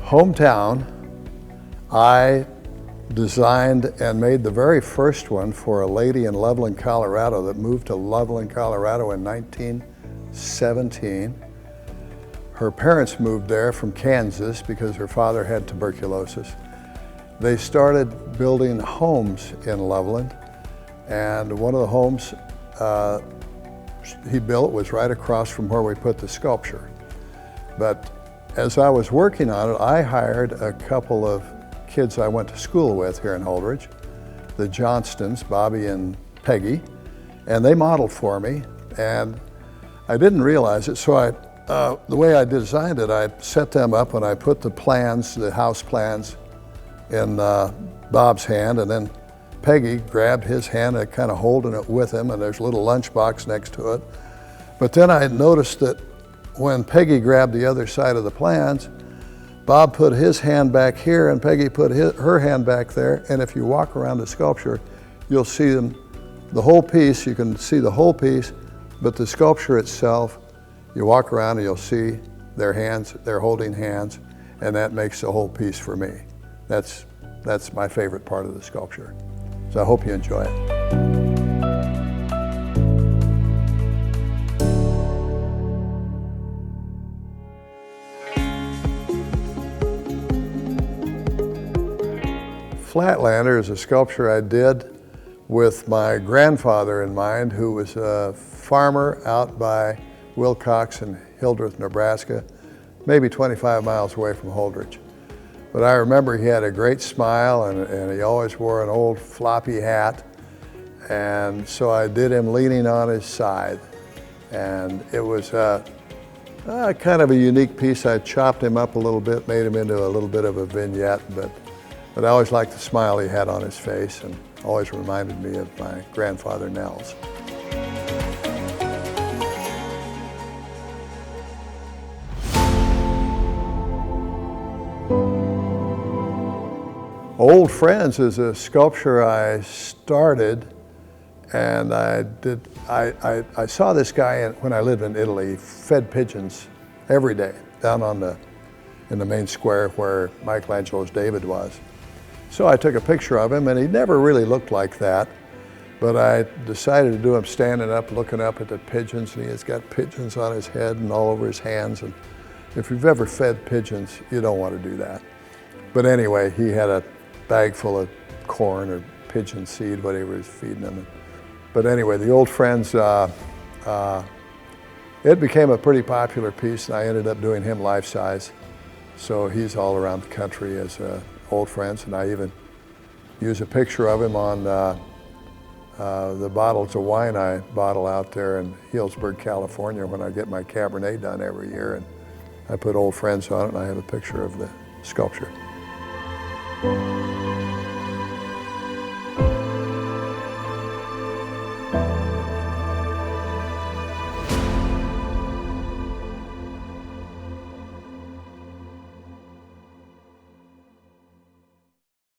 hometown, I designed and made the very first one for a lady in Loveland, Colorado that moved to Loveland, Colorado in 1917. Her parents moved there from Kansas because her father had tuberculosis. They started building homes in Loveland, and one of the homes he built was right across from where we put the sculpture. But as I was working on it, I hired a couple of kids I went to school with here in Holdrege, the Johnstons, Bobby and Peggy, and they modeled for me, and I didn't realize it, so the way I designed it, I set them up and I put the plans, the house plans, in Bob's hand, and then Peggy grabbed his hand and kind of holding it with him, and there's a little lunchbox next to it. But then I noticed that when Peggy grabbed the other side of the plans, Bob put his hand back here and Peggy put her hand back there, and if you walk around the sculpture, you'll see them, the whole piece, you can see the whole piece, but the sculpture itself, you walk around and you'll see their hands, they're holding hands, and that makes the whole piece for me. That's my favorite part of the sculpture. So I hope you enjoy it. Flatlander is a sculpture I did with my grandfather in mind, who was a farmer out by Wilcox in Hildreth, Nebraska, maybe 25 miles away from Holdrege. But I remember he had a great smile, and he always wore an old floppy hat, and so I did him leaning on his side. And it was kind of a unique piece. I chopped him up a little bit, made him into a little bit of a vignette, but I always liked the smile he had on his face, and always reminded me of my grandfather Nels. Old Friends is a sculpture I started, and I saw this guy when I lived in Italy. He fed pigeons every day down in the main square where Michelangelo's David was. So I took a picture of him, and he never really looked like that, but I decided to do him standing up, looking up at the pigeons, and he has got pigeons on his head and all over his hands, and if you've ever fed pigeons, you don't want to do that. But anyway, he had a bag full of corn or pigeon seed, whatever he was feeding them. But anyway, the Old Friends, it became a pretty popular piece, and I ended up doing him life-size. So he's all around the country as Old Friends, and I even use a picture of him on the bottles of wine I bottle out there in Healdsburg, California, when I get my Cabernet done every year, and I put Old Friends on it, and I have a picture of the sculpture.